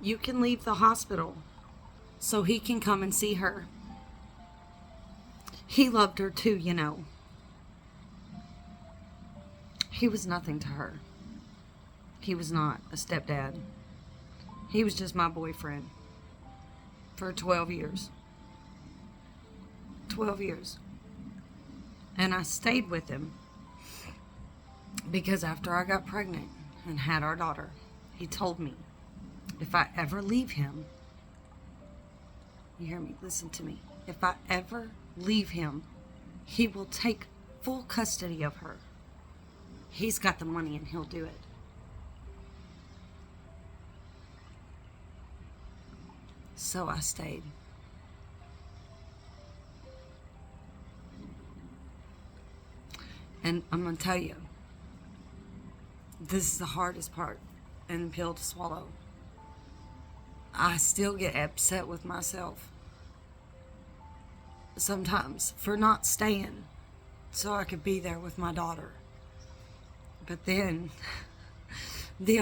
You can leave the hospital so he can come and see her. He loved her too, you know. He was nothing to her. He was not a stepdad. He was just my boyfriend for 12 years. 12 years. And I stayed with him because after I got pregnant and had our daughter, he told me if I ever leave him, you hear me, listen to me, if I ever leave him, he will take full custody of her. He's got the money and he'll do it. So I stayed. And I'm going to tell you, this is the hardest part and the pill to swallow. I still get upset with myself sometimes for not staying so I could be there with my daughter. But then,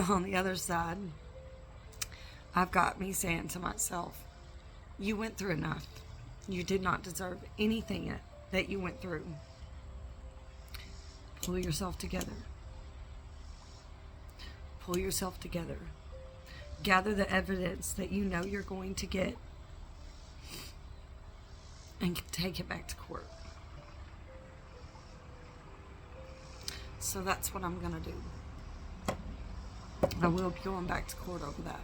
on the other side, I've got me saying to myself, you went through enough. You did not deserve anything that you went through. Pull yourself together. Pull yourself together. Gather the evidence that you know you're going to get and take it back to court. So that's what I'm going to do. I will be going back to court over that.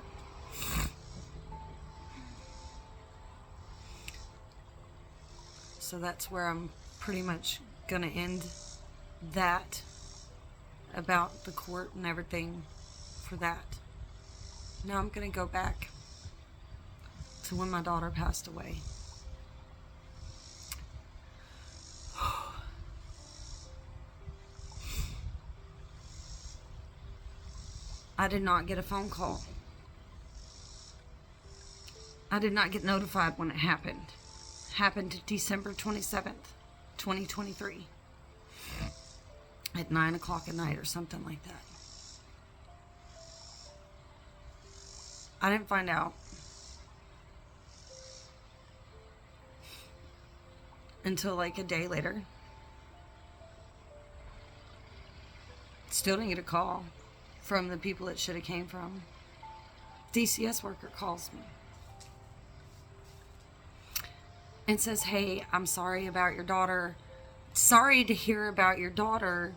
So that's where I'm pretty much going to end that about the court and everything for that. Now I'm going to go back to when my daughter passed away. I did not get a phone call. I did not get notified when it happened. It happened December 27th, 2023. At 9 o'clock at night or something like that. I didn't find out until like a day later. Still didn't get a call from the people it should have came from. DCS worker calls me and says, hey, I'm sorry about your daughter. Sorry to hear about your daughter.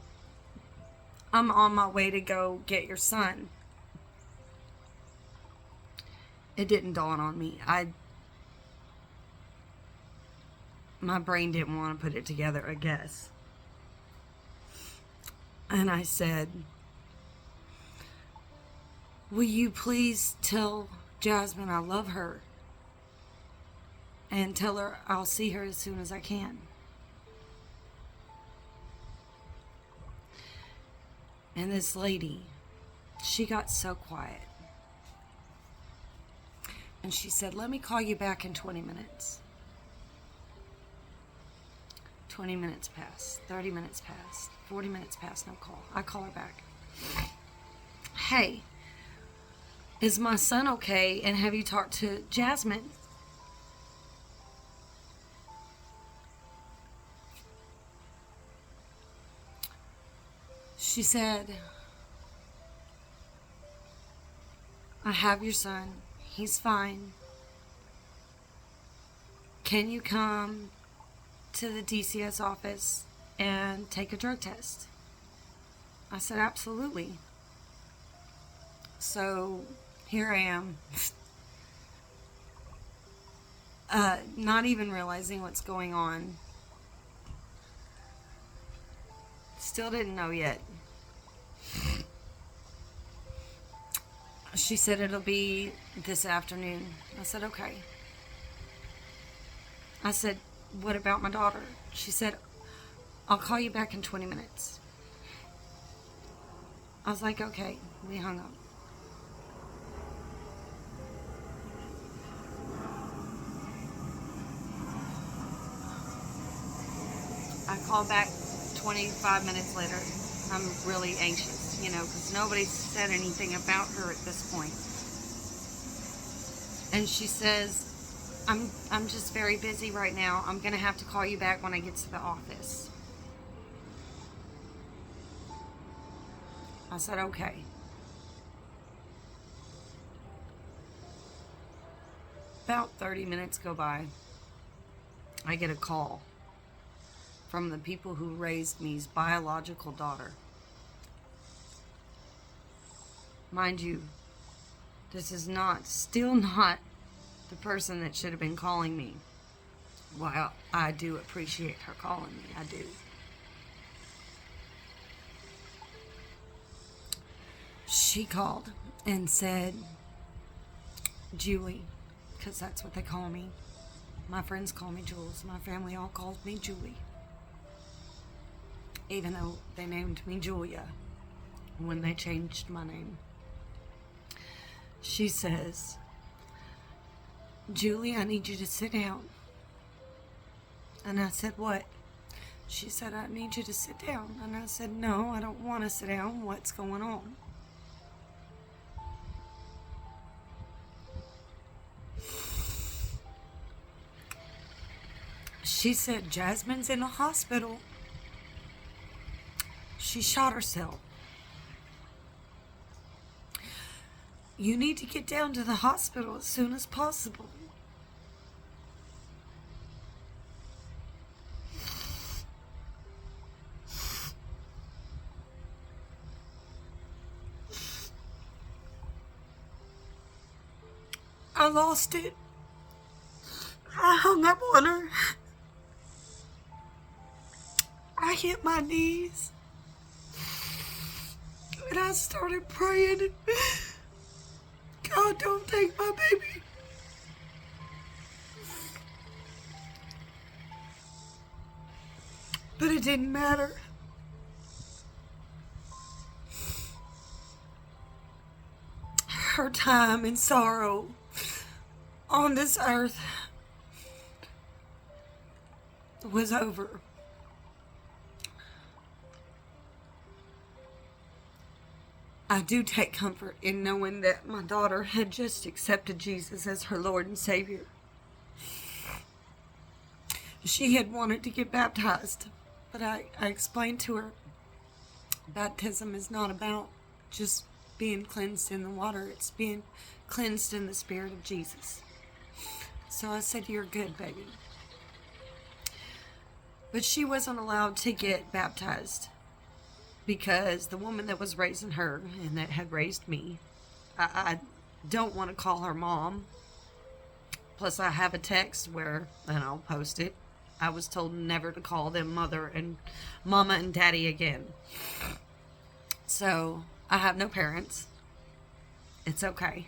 I'm on my way to go get your son. It didn't dawn on me. My brain didn't want to put it together, I guess. And I said, will you please tell Jasmine I love her? And tell her I'll see her as soon as I can. And this lady, she got so quiet. And she said, let me call you back in 20 minutes. 20 minutes passed, 30 minutes passed, 40 minutes passed, no call. I call her back. Hey, is my son okay? And have you talked to Jasmine? She said, I have your son. He's fine. Can you come to the DCS office and take a drug test? I said, absolutely. So here I am, not even realizing what's going on. Still didn't know yet. She said it'll be this afternoon. I said, okay. I said, what about my daughter? She said, I'll call you back in 20 minutes. I was like, okay. We hung up. I called back 25 minutes later. I'm really anxious, because nobody said anything about her at this point. And she says, I'm just very busy right now. I'm going to have to call you back when I get to the office. I said, okay. About 30 minutes go by. I get a call from the people who raised me's biological daughter. Mind you, this is still not the person that should have been calling me. While I do appreciate her calling me, I do. She called and said, Julie, because that's what they call me. My friends call me Jules. My family all calls me Julie. Even though they named me Julia when they changed my name. She says, Julie, I need you to sit down. And I said, what? She said, I need you to sit down. And I said, no, I don't want to sit down. What's going on? She said, Jasmine's in a hospital. She shot herself. You need to get down to the hospital as soon as possible. I lost it. I hung up on her. I hit my knees. And I started praying. God, don't take my baby. But it didn't matter. Her time and sorrow on this earth was over. I do take comfort in knowing that my daughter had just accepted Jesus as her Lord and Savior. She had wanted to get baptized, but I explained to her baptism is not about just being cleansed in the water. It's being cleansed in the Spirit of Jesus. So I said, you're good, baby. But she wasn't allowed to get baptized because the woman that was raising her and that had raised me, I don't want to call her mom. Plus I have a text where, and I'll post it, I was told never to call them mother and mama and daddy again. So I have no parents. It's okay.